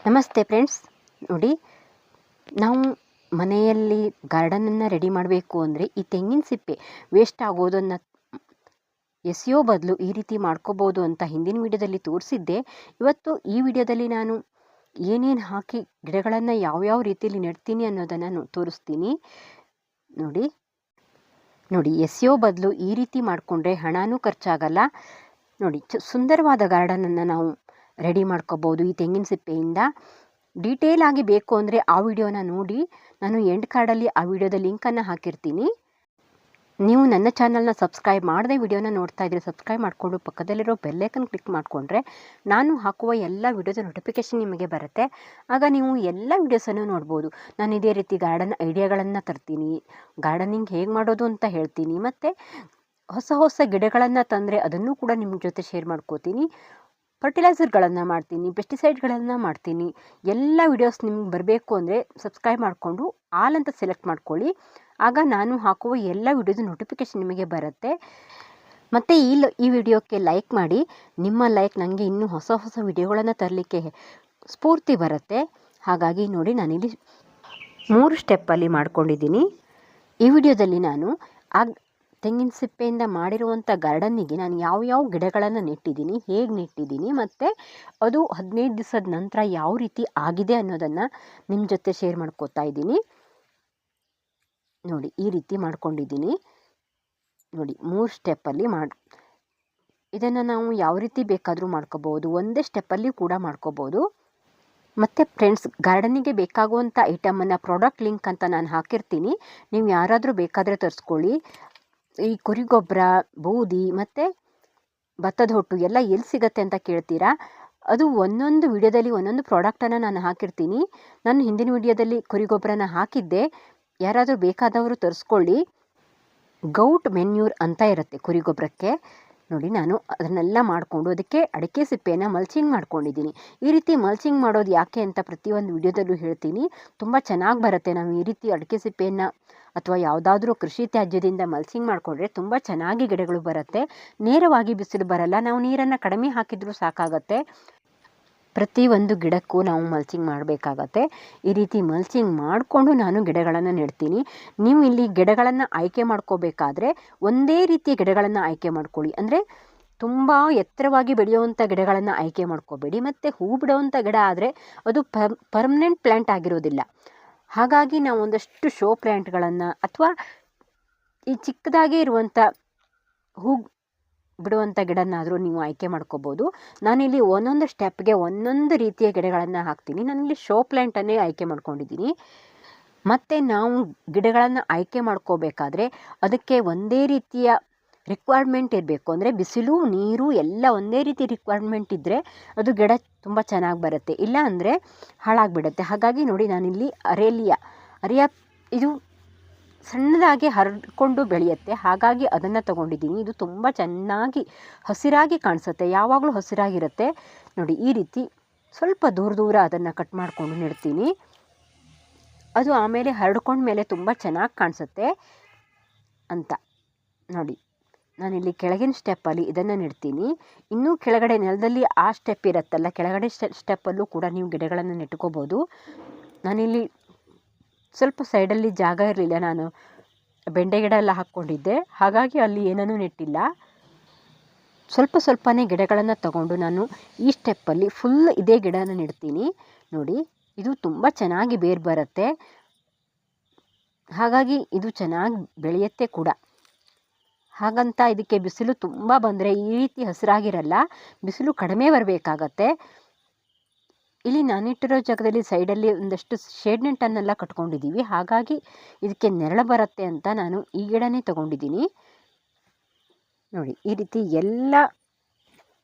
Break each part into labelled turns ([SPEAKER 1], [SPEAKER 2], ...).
[SPEAKER 1] ನಮಸ್ತೆ ಫ್ರೆಂಡ್ಸ್. ನೋಡಿ, ನಾವು ಮನೆಯಲ್ಲಿ ಗಾರ್ಡನನ್ನು ರೆಡಿ ಮಾಡಬೇಕು ಅಂದರೆ ಈ ತೆಂಗಿನ ಸಿಪ್ಪೆ ವೇಸ್ಟ್ ಆಗೋದನ್ನು ಎಸೆಯೋ ಬದಲು ಈ ರೀತಿ ಮಾಡ್ಕೋಬೋದು ಅಂತ ಹಿಂದಿನ ವಿಡಿಯೋದಲ್ಲಿ ತೋರಿಸಿದ್ದೆ. ಇವತ್ತು ಈ ವಿಡಿಯೋದಲ್ಲಿ ನಾನು ಏನೇನು ಹಾಕಿ ಗಿಡಗಳನ್ನು ಯಾವ್ಯಾವ ರೀತಿಯಲ್ಲಿ ನೆಡ್ತೀನಿ ಅನ್ನೋದನ್ನು ತೋರಿಸ್ತೀನಿ. ನೋಡಿ, ಎಸೆಯೋ ಬದಲು ಈ ರೀತಿ ಮಾಡಿಕೊಂಡ್ರೆ ಹಣನೂ ಖರ್ಚಾಗಲ್ಲ. ನೋಡಿ, ಸುಂದರವಾದ ಗಾರ್ಡನನ್ನು ನಾವು ರೆಡಿ ಮಾಡ್ಕೋಬೋದು ಈ ತೆಂಗಿನ ಸಿಪ್ಪೆಯಿಂದ. ಡೀಟೇಲ್ ಆಗಿ ಬೇಕು ಅಂದರೆ ಆ ವಿಡಿಯೋನ ನೋಡಿ, ನಾನು ಎಂಡ್ ಕಾರ್ಡಲ್ಲಿ ಆ ವಿಡಿಯೋದ ಲಿಂಕನ್ನು ಹಾಕಿರ್ತೀನಿ. ನೀವು ನನ್ನ ಚಾನಲ್ನ ಸಬ್ಸ್ಕ್ರೈಬ್ ಮಾಡದೆ ವಿಡಿಯೋನ ನೋಡ್ತಾ ಇದ್ರೆ ಸಬ್ಸ್ಕ್ರೈಬ್ ಮಾಡಿಕೊಂಡು ಪಕ್ಕದಲ್ಲಿರೋ ಬೆಲ್ಲೈಕನ್ ಕ್ಲಿಕ್ ಮಾಡಿಕೊಂಡ್ರೆ ನಾನು ಹಾಕುವ ಎಲ್ಲ ವಿಡಿಯೋದ ನೋಟಿಫಿಕೇಷನ್ ನಿಮಗೆ ಬರುತ್ತೆ. ಆಗ ನೀವು ಎಲ್ಲ ವಿಡಿಯೋಸನ್ನು ನೋಡ್ಬೋದು. ನಾನು ಇದೇ ರೀತಿ ಗಾರ್ಡನ್ ಐಡಿಯಾಗಳನ್ನು ತರ್ತೀನಿ, ಗಾರ್ಡನಿಂಗ್ ಹೇಗೆ ಮಾಡೋದು ಅಂತ ಹೇಳ್ತೀನಿ, ಮತ್ತು ಹೊಸ ಗಿಡಗಳನ್ನು ತಂದರೆ ಅದನ್ನು ಕೂಡ ನಿಮ್ಮ ಜೊತೆ ಶೇರ್ ಮಾಡ್ಕೋತೀನಿ. ಫರ್ಟಿಲೈಸರ್ಗಳನ್ನು ಮಾಡ್ತೀನಿ, ಪೆಸ್ಟಿಸೈಡ್ಗಳನ್ನು ಮಾಡ್ತೀನಿ. ಎಲ್ಲ ವಿಡಿಯೋಸ್ ನಿಮ್ಗೆ ಬರಬೇಕು ಅಂದರೆ ಸಬ್ಸ್ಕ್ರೈಬ್ ಮಾಡಿಕೊಂಡು ಆಲ್ ಅಂತ ಸೆಲೆಕ್ಟ್ ಮಾಡ್ಕೊಳ್ಳಿ. ಆಗ ನಾನು ಹಾಕುವ ಎಲ್ಲ ವಿಡಿಯೋದ ನೋಟಿಫಿಕೇಷನ್ ನಿಮಗೆ ಬರುತ್ತೆ. ಮತ್ತು ಈ ವಿಡಿಯೋಕ್ಕೆ ಲೈಕ್ ಮಾಡಿ. ನಿಮ್ಮ ಲೈಕ್ ನನಗೆ ಇನ್ನೂ ಹೊಸ ವಿಡಿಯೋಗಳನ್ನು ತರಲಿಕ್ಕೆ ಸ್ಫೂರ್ತಿ ಬರುತ್ತೆ. ಹಾಗಾಗಿ ನೋಡಿ, ನಾನಿಲ್ಲಿ 3 ಸ್ಟೆಪ್ಪಲ್ಲಿ ಮಾಡ್ಕೊಂಡಿದ್ದೀನಿ. ಈ ವಿಡಿಯೋದಲ್ಲಿ ನಾನು ತೆಂಗಿನ ಸಿಪ್ಪೆಯಿಂದ ಮಾಡಿರುವಂಥ ಗಾರ್ಡನ್ನಿಗೆ ನಾನು ಯಾವ ಗಿಡಗಳನ್ನು ನೆಟ್ಟಿದ್ದೀನಿ, ಹೇಗೆ ನೆಟ್ಟಿದ್ದೀನಿ, ಮತ್ತು ಅದು 15 ದಿವಸದ ನಂತರ ಯಾವ ರೀತಿ ಆಗಿದೆ ಅನ್ನೋದನ್ನು ನಿಮ್ಮ ಜೊತೆ ಶೇರ್ ಮಾಡ್ಕೋತಾ ಇದ್ದೀನಿ. ನೋಡಿ, ಈ ರೀತಿ ಮಾಡ್ಕೊಂಡಿದ್ದೀನಿ. ನೋಡಿ, 3 ಸ್ಟೆಪ್ಪಲ್ಲಿ ಇದನ್ನು ನಾವು ಯಾವ ರೀತಿ ಬೇಕಾದರೂ ಮಾಡ್ಕೋಬೋದು, ಒಂದೇ ಸ್ಟೆಪ್ಪಲ್ಲಿ ಕೂಡ ಮಾಡ್ಕೋಬೋದು. ಮತ್ತು ಫ್ರೆಂಡ್ಸ್, ಗಾರ್ಡನಿಗೆ ಬೇಕಾಗುವಂಥ ಐಟಮನ್ನು ಪ್ರಾಡಕ್ಟ್ ಲಿಂಕ್ ಅಂತ ನಾನು ಹಾಕಿರ್ತೀನಿ. ನೀವು ಯಾರಾದರೂ ಬೇಕಾದರೆ ತರಿಸ್ಕೊಳ್ಳಿ. ಈ ಕುರಿ ಗೊಬ್ಬರ, ಬೂದಿ ಮತ್ತು ಭತ್ತದ ಹೊಟ್ಟು ಎಲ್ಲ ಎಲ್ಲಿ ಸಿಗತ್ತೆ ಅಂತ ಕೇಳ್ತೀರಾ. ಅದು ಒಂದೊಂದು ವಿಡಿಯೋದಲ್ಲಿ ಒಂದೊಂದು ಪ್ರಾಡಕ್ಟನ್ನು ನಾನು ಹಾಕಿರ್ತೀನಿ. ನಾನು ಹಿಂದಿನ ವಿಡಿಯೋದಲ್ಲಿ ಕುರಿ ಗೊಬ್ಬರನ ಹಾಕಿದ್ದೆ. ಯಾರಾದರೂ ಬೇಕಾದವರು ತರಿಸ್ಕೊಳ್ಳಿ. ಗೌಟ್ ಮೆನ್ಯೂರ್ ಅಂತ ಇರುತ್ತೆ ಕುರಿ ಗೊಬ್ಬರಕ್ಕೆ. ನೋಡಿ, ನಾನು ಅದನ್ನೆಲ್ಲ ಮಾಡಿಕೊಂಡು ಅದಕ್ಕೆ ಅಡಿಕೆ ಸಿಪ್ಪೆಯನ್ನು ಮಲ್ಚಿಂಗ್ ಮಾಡ್ಕೊಂಡಿದ್ದೀನಿ. ಈ ರೀತಿ ಮಲ್ಚಿಂಗ್ ಮಾಡೋದು ಯಾಕೆ ಅಂತ ಪ್ರತಿಯೊಂದು ವಿಡಿಯೋದಲ್ಲೂ ಹೇಳ್ತೀನಿ. ತುಂಬ ಚೆನ್ನಾಗಿ ಬರುತ್ತೆ. ನಾವು ಈ ರೀತಿ ಅಡಿಕೆ ಸಿಪ್ಪೆಯನ್ನು ಅಥವಾ ಯಾವುದಾದ್ರೂ ಕೃಷಿ ತ್ಯಾಜ್ಯದಿಂದ ಮಲ್ಚಿಂಗ್ ಮಾಡಿಕೊಂಡ್ರೆ ತುಂಬ ಚೆನ್ನಾಗಿ ಗಿಡಗಳು ಬರುತ್ತೆ. ನೇರವಾಗಿ ಬಿಸಿಲು ಬರಲ್ಲ. ನಾವು ನೀರನ್ನು ಕಡಿಮೆ ಹಾಕಿದರೂ ಸಾಕಾಗತ್ತೆ. ಪ್ರತಿಯೊಂದು ಗಿಡಕ್ಕೂ ನಾವು ಮಲ್ಚಿಂಗ್ ಮಾಡಬೇಕಾಗತ್ತೆ. ಈ ರೀತಿ ಮಲ್ಚಿಂಗ್ ಮಾಡಿಕೊಂಡು ನಾನು ಗಿಡಗಳನ್ನು ನೆಡ್ತೀನಿ. ನೀವು ಇಲ್ಲಿ ಗಿಡಗಳನ್ನು ಆಯ್ಕೆ ಮಾಡ್ಕೋಬೇಕಾದ್ರೆ ಒಂದೇ ರೀತಿಯ ಗಿಡಗಳನ್ನು ಆಯ್ಕೆ ಮಾಡ್ಕೊಳ್ಳಿ. ಅಂದರೆ ತುಂಬ ಎತ್ತರವಾಗಿ ಬೆಳೆಯುವಂಥ ಗಿಡಗಳನ್ನು ಆಯ್ಕೆ ಮಾಡ್ಕೋಬೇಡಿ. ಮತ್ತು ಹೂ ಬಿಡುವಂಥ ಗಿಡ ಆದರೆ ಅದು ಪರ್ಮನೆಂಟ್ ಪ್ಲ್ಯಾಂಟ್ ಆಗಿರೋದಿಲ್ಲ. ಹಾಗಾಗಿ ನಾವು ಒಂದಷ್ಟು ಶೋ ಪ್ಲ್ಯಾಂಟ್ಗಳನ್ನು ಅಥವಾ ಈ ಚಿಕ್ಕದಾಗಿ ಇರುವಂಥ ಹೂ ಬಿಡುವಂಥ ಗಿಡನಾದರೂ ನೀವು ಆಯ್ಕೆ ಮಾಡ್ಕೋಬೋದು. ನಾನಿಲ್ಲಿ ಒಂದೊಂದು ಸ್ಟೆಪ್ಗೆ ಒಂದೊಂದು ರೀತಿಯ ಗಿಡಗಳನ್ನು ಹಾಕ್ತೀನಿ. ನಾನಿಲ್ಲಿ ಶೋ ಪ್ಲ್ಯಾಂಟನ್ನೇ ಆಯ್ಕೆ ಮಾಡ್ಕೊಂಡಿದ್ದೀನಿ. ಮತ್ತು ನಾವು ಗಿಡಗಳನ್ನು ಆಯ್ಕೆ ಮಾಡ್ಕೋಬೇಕಾದ್ರೆ ಅದಕ್ಕೆ ಒಂದೇ ರೀತಿಯ ರಿಕ್ವೈರ್ಮೆಂಟ್ ಇರಬೇಕು. ಅಂದರೆ ಬಿಸಿಲು, ನೀರು ಎಲ್ಲ ಒಂದೇ ರೀತಿ ರಿಕ್ವೈರ್ಮೆಂಟ್ ಇದ್ದರೆ ಅದು ಗಿಡ ತುಂಬ ಚೆನ್ನಾಗಿ ಬರುತ್ತೆ. ಇಲ್ಲ ಅಂದರೆ ಹಾಳಾಗಿಬಿಡುತ್ತೆ. ಹಾಗಾಗಿ ನೋಡಿ, ನಾನಿಲ್ಲಿ ಅರೇಲಿಯಾ ಇದು ಸಣ್ಣದಾಗಿ ಹರಡ್ಕೊಂಡು ಬೆಳೆಯುತ್ತೆ. ಹಾಗಾಗಿ ಅದನ್ನು ತಗೊಂಡಿದ್ದೀನಿ. ಇದು ತುಂಬ ಚೆನ್ನಾಗಿ ಹಸಿರಾಗಿ ಕಾಣಿಸುತ್ತೆ, ಯಾವಾಗಲೂ ಹಸಿರಾಗಿರುತ್ತೆ. ನೋಡಿ, ಈ ರೀತಿ ಸ್ವಲ್ಪ ದೂರ ಅದನ್ನು ಕಟ್ ಮಾಡಿಕೊಂಡು ನೆಡ್ತೀನಿ. ಅದು ಆಮೇಲೆ ಹರಡ್ಕೊಂಡ ಮೇಲೆ ತುಂಬ ಚೆನ್ನಾಗಿ ಕಾಣಿಸುತ್ತೆ ಅಂತ. ನೋಡಿ, ನಾನಿಲ್ಲಿ ಕೆಳಗಿನ ಸ್ಟೆಪ್ಪಲ್ಲಿ ಇದನ್ನು ನೆಡ್ತೀನಿ. ಇನ್ನೂ ಕೆಳಗಡೆ ನೆಲದಲ್ಲಿ ಆ ಸ್ಟೆಪ್ ಇರುತ್ತಲ್ಲ, ಕೆಳಗಡೆ ಸ್ಟೆಪ್ಪಲ್ಲೂ ಕೂಡ ನೀವು ಗಿಡಗಳನ್ನು ನೆಟ್ಕೋಬೋದು. ನಾನಿಲ್ಲಿ ಸ್ವಲ್ಪ ಸೈಡಲ್ಲಿ ಜಾಗ ಇರಲಿಲ್ಲ, ನಾನು ಬೆಂಡೆ ಗಿಡ ಎಲ್ಲ ಹಾಕ್ಕೊಂಡಿದ್ದೆ. ಹಾಗಾಗಿ ಅಲ್ಲಿ ಏನನ್ನೂ ನೆಟ್ಟಿಲ್ಲ. ಸ್ವಲ್ಪನೇ ಗಿಡಗಳನ್ನು ತಗೊಂಡು ನಾನು ಈ ಸ್ಟೆಪ್ಪಲ್ಲಿ ಫುಲ್ ಇದೇ ಗಿಡನ ನೆಡ್ತೀನಿ. ನೋಡಿ, ಇದು ತುಂಬ ಚೆನ್ನಾಗಿ ಬೇರು ಬರುತ್ತೆ. ಹಾಗಾಗಿ ಇದು ಚೆನ್ನಾಗಿ ಬೆಳೆಯುತ್ತೆ ಕೂಡ. ಹಾಗಂತ ಇದಕ್ಕೆ ಬಿಸಿಲು ತುಂಬ ಬಂದರೆ ಈ ರೀತಿ ಹಸಿರಾಗಿರಲ್ಲ. ಬಿಸಿಲು ಕಡಿಮೆ ಬರಬೇಕಾಗತ್ತೆ. ಇಲ್ಲಿ ನಾನಿಟ್ಟಿರೋ ಜಾಗದಲ್ಲಿ ಸೈಡಲ್ಲಿ ಒಂದಷ್ಟು ಶೇಡ್ ನೆಟ್ಟನ್ನೆಲ್ಲ ಕಟ್ಕೊಂಡಿದ್ದೀವಿ. ಹಾಗಾಗಿ ಇದಕ್ಕೆ ನೆರಳು ಬರುತ್ತೆ ಅಂತ ನಾನು ಈ ಗಿಡನೇ ತಗೊಂಡಿದ್ದೀನಿ. ನೋಡಿ, ಈ ರೀತಿ ಎಲ್ಲ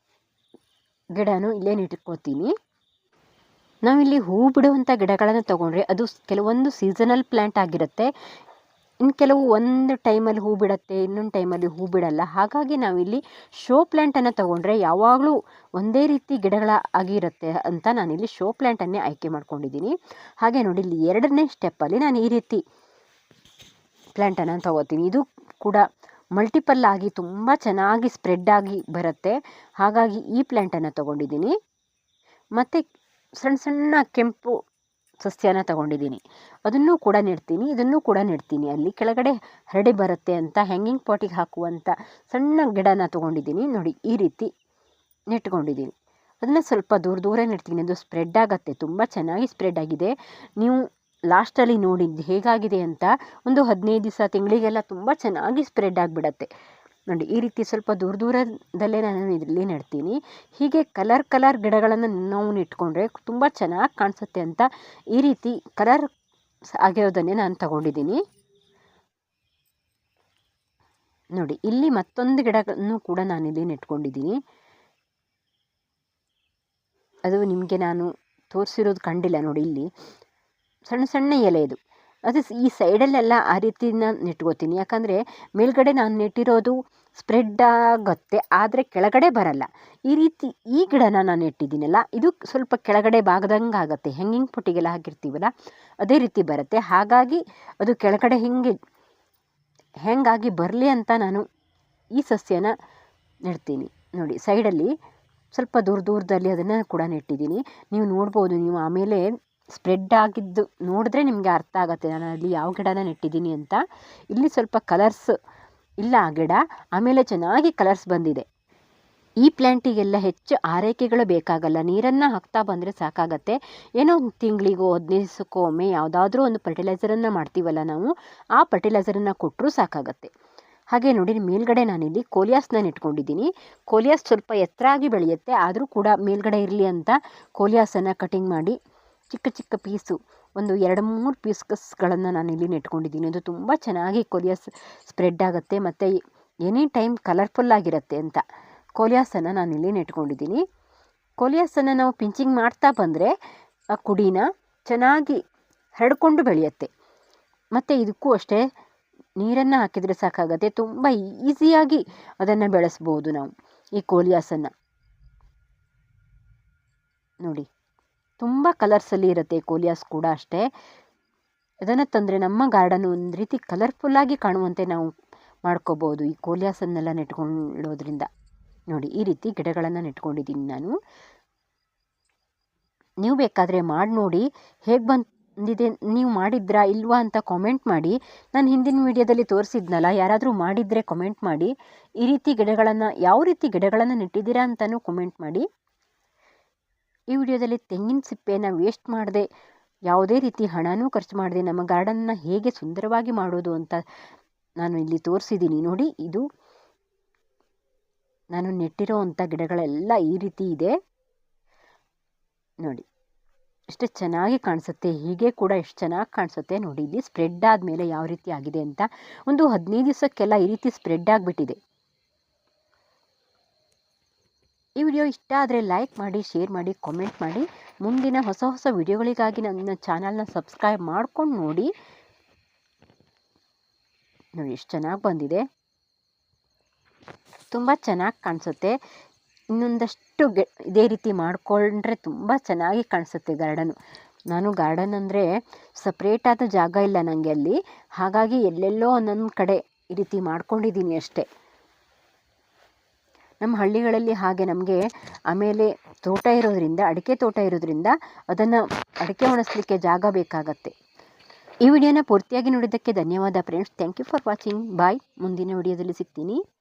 [SPEAKER 1] ಗಿಡನೂ ಇಲ್ಲೇ ನೆಟ್ಕೋತೀನಿ. ನಾವಿಲ್ಲಿ ಹೂ ಬಿಡುವಂಥ ಗಿಡಗಳನ್ನು ತೊಗೊಂಡ್ರೆ ಅದು ಕೆಲವೊಂದು ಸೀಸನಲ್ ಪ್ಲ್ಯಾಂಟ್ ಆಗಿರುತ್ತೆ. ಇನ್ನು ಕೆಲವು ಒಂದು ಟೈಮಲ್ಲಿ ಹೂ ಬಿಡುತ್ತೆ, ಇನ್ನೊಂದು ಟೈಮಲ್ಲಿ ಹೂ ಬಿಡಲ್ಲ. ಹಾಗಾಗಿ ನಾವಿಲ್ಲಿ ಶೋ ಪ್ಲ್ಯಾಂಟನ್ನು ತೊಗೊಂಡ್ರೆ ಯಾವಾಗಲೂ ಒಂದೇ ರೀತಿ ಗಿಡಗಳ ಆಗಿರುತ್ತೆ ಅಂತ ನಾನಿಲ್ಲಿ ಶೋ ಪ್ಲ್ಯಾಂಟನ್ನೇ ಆಯ್ಕೆ ಮಾಡ್ಕೊಂಡಿದ್ದೀನಿ. ಹಾಗೆ ನೋಡಿ, ಇಲ್ಲಿ 2ನೇ ಸ್ಟೆಪ್ಪಲ್ಲಿ ನಾನು ಈ ರೀತಿ ಪ್ಲ್ಯಾಂಟನ್ನು ತೊಗೋತೀನಿ. ಇದು ಕೂಡ ಮಲ್ಟಿಪಲ್ ಆಗಿ ತುಂಬ ಚೆನ್ನಾಗಿ ಸ್ಪ್ರೆಡ್ ಆಗಿ ಬರುತ್ತೆ. ಹಾಗಾಗಿ ಈ ಪ್ಲ್ಯಾಂಟನ್ನು ತೊಗೊಂಡಿದ್ದೀನಿ. ಮತ್ತು ಸಣ್ಣ ಸಣ್ಣ ಕೆಂಪು ಸಸ್ಯನ ತಗೊಂಡಿದ್ದೀನಿ, ಅದನ್ನು ಕೂಡ ನೆಡ್ತೀನಿ, ಇದನ್ನು ಕೂಡ ನೆಡ್ತೀನಿ. ಅಲ್ಲಿ ಕೆಳಗಡೆ ಹರಡಿ ಬರುತ್ತೆ ಅಂತ ಹ್ಯಾಂಗಿಂಗ್ ಪಾಟಿಗೆ ಹಾಕುವಂಥ ಸಣ್ಣ ಗಿಡನ ತೊಗೊಂಡಿದ್ದೀನಿ. ನೋಡಿ ಈ ರೀತಿ ನೆಟ್ಕೊಂಡಿದ್ದೀನಿ. ಅದನ್ನು ಸ್ವಲ್ಪ ದೂರ ದೂರ ನೆಡ್ತೀನಿ, ಅದು ಸ್ಪ್ರೆಡ್ ಆಗುತ್ತೆ, ತುಂಬ ಚೆನ್ನಾಗಿ ಸ್ಪ್ರೆಡ್ ಆಗಿದೆ. ನೀವು ಲಾಸ್ಟಲ್ಲಿ ನೋಡಿ ಹೇಗಾಗಿದೆ ಅಂತ. ಒಂದು 15 ದಿವಸ ತಿಂಗಳಿಗೆಲ್ಲ ತುಂಬ ಚೆನ್ನಾಗಿ ಸ್ಪ್ರೆಡ್ ಆಗಿಬಿಡತ್ತೆ. ನೋಡಿ ಈ ರೀತಿ ಸ್ವಲ್ಪ ದೂರ ದೂರದಲ್ಲೇ ನಾನು ಇದರಲ್ಲಿ ನೆಡ್ತೀನಿ. ಹೀಗೆ ಕಲರ್ ಗಿಡಗಳನ್ನು ನಾವು ನೆಟ್ಕೊಂಡ್ರೆ ತುಂಬ ಚೆನ್ನಾಗಿ ಕಾಣಿಸುತ್ತೆ ಅಂತ ಈ ರೀತಿ ಕಲರ್ ಆಗಿರೋದನ್ನೇ ನಾನು ತಗೊಂಡಿದ್ದೀನಿ. ನೋಡಿ ಇಲ್ಲಿ ಮತ್ತೊಂದು ಗಿಡಗಳನ್ನು ಕೂಡ ನಾನಿಲ್ಲಿ ನೆಟ್ಕೊಂಡಿದ್ದೀನಿ. ಅದು ನಿಮಗೆ ನಾನು ತೋರಿಸಿರೋದು ಕಂಡಿಲ್ಲ. ನೋಡಿ ಇಲ್ಲಿ ಸಣ್ಣ ಸಣ್ಣ ಎಲೆ ಇದು. ಅದು ಈ ಸೈಡಲ್ಲೆಲ್ಲ ಆ ರೀತಿನ ನೆಟ್ಕೋತೀನಿ, ಯಾಕಂದರೆ ಮೇಲ್ಗಡೆ ನಾನು ನೆಟ್ಟಿರೋದು ಸ್ಪ್ರೆಡ್ ಆಗುತ್ತೆ, ಆದರೆ ಕೆಳಗಡೆ ಬರಲ್ಲ. ಈ ರೀತಿ ಈ ಗಿಡನ ನಾನು ನೆಟ್ಟಿದ್ದೀನಲ್ಲ, ಇದು ಸ್ವಲ್ಪ ಕೆಳಗಡೆ ಭಾಗದಂಗೆ ಆಗುತ್ತೆ. ಹ್ಯಾಂಗಿಂಗ್ ಪುಟ್ಟಿಗೆಲ್ಲ ಹಾಕಿರ್ತೀವಲ್ಲ ಅದೇ ರೀತಿ ಬರುತ್ತೆ. ಹಾಗಾಗಿ ಅದು ಕೆಳಗಡೆ ಹೆಂಗಾಗಿ ಬರಲಿ ಅಂತ ನಾನು ಈ ಸಸ್ಯನ ನೆಡ್ತೀನಿ. ನೋಡಿ ಸೈಡಲ್ಲಿ ಸ್ವಲ್ಪ ದೂರದಲ್ಲಿ ಅದನ್ನು ಕೂಡ ನೆಟ್ಟಿದ್ದೀನಿ. ನೀವು ನೋಡ್ಬೋದು, ನೀವು ಆಮೇಲೆ ಸ್ಪ್ರೆಡ್ ಆಗಿದ್ದು ನೋಡಿದ್ರೆ ನಿಮಗೆ ಅರ್ಥ ಆಗುತ್ತೆ ನಾನು ಅಲ್ಲಿ ಯಾವ ಗಿಡನ ನೆಟ್ಟಿದ್ದೀನಿ ಅಂತ. ಇಲ್ಲಿ ಸ್ವಲ್ಪ ಕಲರ್ಸ್ ಇಲ್ಲ ಆ ಗಿಡ, ಆಮೇಲೆ ಚೆನ್ನಾಗಿ ಕಲರ್ಸ್ ಬಂದಿದೆ. ಈ ಪ್ಲ್ಯಾಂಟಿಗೆಲ್ಲ ಹೆಚ್ಚು ಆರೈಕೆಗಳು ಬೇಕಾಗಲ್ಲ, ನೀರನ್ನು ಹಾಕ್ತಾ ಬಂದರೆ ಸಾಕಾಗತ್ತೆ. ಏನೋ ಒಂದು ತಿಂಗಳಿಗೋ 15 ದಿವಸಕ್ಕೋ ಒಮ್ಮೆ ಯಾವುದಾದ್ರೂ ಒಂದು ಫರ್ಟಿಲೈಸರನ್ನು ಮಾಡ್ತೀವಲ್ಲ ನಾವು, ಆ ಫರ್ಟಿಲೈಸರನ್ನು ಕೊಟ್ಟರೂ ಸಾಕಾಗತ್ತೆ. ಹಾಗೆ ನೋಡಿ ಮೇಲ್ಗಡೆ ನಾನಿಲ್ಲಿ ಕೋಲಿಯಾಸ್ನ ನೆಟ್ಕೊಂಡಿದ್ದೀನಿ. ಕೋಲಿಯಾಸ್ ಸ್ವಲ್ಪ ಎತ್ತರ ಆಗಿ ಬೆಳೆಯುತ್ತೆ, ಆದರೂ ಕೂಡ ಮೇಲ್ಗಡೆ ಇರಲಿ ಅಂತ ಕೋಲಿಯಾಸನ್ನು ಕಟಿಂಗ್ ಮಾಡಿ ಚಿಕ್ಕ ಚಿಕ್ಕ ಪೀಸು ಒಂದು 2-3 ಪೀಸ್ಗಳನ್ನು ನಾನಿಲ್ಲಿ ನೆಟ್ಕೊಂಡಿದ್ದೀನಿ. ಅದು ತುಂಬ ಚೆನ್ನಾಗಿ ಕೋಲಿಯಾಸ್ ಸ್ಪ್ರೆಡ್ ಆಗುತ್ತೆ ಮತ್ತು ಎನಿ ಟೈಮ್ ಕಲರ್ಫುಲ್ ಆಗಿರುತ್ತೆ ಅಂತ ಕೋಲಿಯಾಸನ್ನು ನಾನಿಲ್ಲಿ ನೆಟ್ಕೊಂಡಿದ್ದೀನಿ. ಕೋಲಿಯಾಸನ್ನು ನಾವು ಪಿಂಚಿಂಗ್ ಮಾಡ್ತಾ ಬಂದರೆ ಆ ಕುಡಿನ ಚೆನ್ನಾಗಿ ಹರಡ್ಕೊಂಡು ಬೆಳೆಯುತ್ತೆ. ಮತ್ತು ಇದಕ್ಕೂ ಅಷ್ಟೇ ನೀರನ್ನು ಹಾಕಿದರೆ ಸಾಕಾಗತ್ತೆ, ತುಂಬ ಈಸಿಯಾಗಿ ಅದನ್ನು ಬೆಳೆಸ್ಬೋದು ನಾವು ಈ ಕೋಲಿಯಾಸನ್ನು. ನೋಡಿ ತುಂಬ ಕಲರ್ಸಲ್ಲಿ ಇರುತ್ತೆ ಕೋಲಿಯಾಸ್ ಕೂಡ ಅಷ್ಟೇ. ಅದನ್ನು ತಂದರೆ ನಮ್ಮ ಗಾರ್ಡನ್ ಒಂದು ರೀತಿ ಕಲರ್ಫುಲ್ಲಾಗಿ ಕಾಣುವಂತೆ ನಾವು ಮಾಡ್ಕೋಬೋದು ಈ ಕೋಲಿಯಾಸನ್ನೆಲ್ಲ ನೆಟ್ಕೊಳ್ಳೋದ್ರಿಂದ. ನೋಡಿ ಈ ರೀತಿ ಗಿಡಗಳನ್ನು ನೆಟ್ಕೊಂಡಿದ್ದೀನಿ ನಾನು. ನೀವು ಬೇಕಾದರೆ ಮಾಡಿ ನೋಡಿ, ಹೇಗೆ ಬಂದಿದೆ, ನೀವು ಮಾಡಿದ್ರಾ ಇಲ್ವಾ ಅಂತ ಕಾಮೆಂಟ್ ಮಾಡಿ. ನಾನು ಹಿಂದಿನ ವಿಡಿಯೋದಲ್ಲಿ ತೋರಿಸಿದ್ನಲ್ಲ, ಯಾರಾದರೂ ಮಾಡಿದರೆ ಕಾಮೆಂಟ್ ಮಾಡಿ. ಈ ರೀತಿ ಗಿಡಗಳನ್ನು ಯಾವ ರೀತಿ ಗಿಡಗಳನ್ನು ನೆಟ್ಟಿದ್ದೀರಾ ಅಂತಲೂ ಕಾಮೆಂಟ್ ಮಾಡಿ. ಈ ವಿಡಿಯೋದಲ್ಲಿ ತೆಂಗಿನ ಸಿಪ್ಪೆನ ವೇಸ್ಟ್ ಮಾಡದೆ, ಯಾವುದೇ ರೀತಿ ಹಣನೂ ಖರ್ಚು ಮಾಡದೆ ನಮ್ಮ ಗಾರ್ಡನ್ನ ಹೇಗೆ ಸುಂದರವಾಗಿ ಮಾಡೋದು ಅಂತ ನಾನು ಇಲ್ಲಿ ತೋರಿಸಿದ್ದೀನಿ. ನೋಡಿ ಇದು ನಾನು ನೆಟ್ಟಿರೋ ಅಂಥ ಗಿಡಗಳೆಲ್ಲ ಈ ರೀತಿ ಇದೆ. ನೋಡಿ ಎಷ್ಟು ಚೆನ್ನಾಗಿ ಕಾಣಿಸುತ್ತೆ, ಹೀಗೆ ಕೂಡ ಎಷ್ಟು ಚೆನ್ನಾಗಿ ಕಾಣಿಸುತ್ತೆ. ನೋಡಿ ಇಲ್ಲಿ ಸ್ಪ್ರೆಡ್ ಆದಮೇಲೆ ಯಾವ ರೀತಿ ಆಗಿದೆ ಅಂತ. ಒಂದು 15 ದಿವಸಕ್ಕೆಲ್ಲ ಈ ರೀತಿ ಸ್ಪ್ರೆಡ್ ಆಗಿಬಿಟ್ಟಿದೆ. ಈ ವಿಡಿಯೋ ಇಷ್ಟ ಆದರೆ ಲೈಕ್ ಮಾಡಿ, ಶೇರ್ ಮಾಡಿ, ಕಾಮೆಂಟ್ ಮಾಡಿ. ಮುಂದಿನ ಹೊಸ ಹೊಸ ವಿಡಿಯೋಗಳಿಗಾಗಿ ನನ್ನ ಚಾನಲ್ನ ಸಬ್ಸ್ಕ್ರೈಬ್ ಮಾಡ್ಕೊಂಡು ನೋಡಿ. ನೋಡಿ ಎಷ್ಟು ಚೆನ್ನಾಗಿ ಬಂದಿದೆ, ತುಂಬ ಚೆನ್ನಾಗಿ ಕಾಣಿಸುತ್ತೆ. ಇನ್ನೊಂದಷ್ಟು ಇದೇ ರೀತಿ ಮಾಡಿಕೊಂಡ್ರೆ ತುಂಬ ಚೆನ್ನಾಗಿ ಕಾಣಿಸುತ್ತೆ ಗಾರ್ಡನು. ನಾನು ಗಾರ್ಡನ್ ಅಂದರೆ ಸಪ್ರೇಟಾದ ಜಾಗ ಇಲ್ಲ ನನಗೆ ಅಲ್ಲಿ, ಹಾಗಾಗಿ ಎಲ್ಲೆಲ್ಲೋ ಒಂದೊಂದು ಕಡೆ ಈ ರೀತಿ ಮಾಡ್ಕೊಂಡಿದ್ದೀನಿ ಅಷ್ಟೇ. ನಮ್ಮ ಹಳ್ಳಿಗಳಲ್ಲಿ ಹಾಗೆ ನಮಗೆ ಆಮೇಲೆ ತೋಟ ಇರೋದ್ರಿಂದ, ಅಡಿಕೆ ತೋಟ ಇರೋದ್ರಿಂದ ಅದನ್ನು ಅಡಿಕೆ ಒಣಗಿಸ್ಲಿಕ್ಕೆ ಜಾಗ ಬೇಕಾಗತ್ತೆ. ಈ ವಿಡಿಯೋನ ಪೂರ್ತಿಯಾಗಿ ನೋಡಿದ್ದಕ್ಕೆ ಧನ್ಯವಾದ friends. Thank you for watching. Bye. ಮುಂದಿನ ವಿಡಿಯೋದಲ್ಲಿ ಸಿಗ್ತೀನಿ.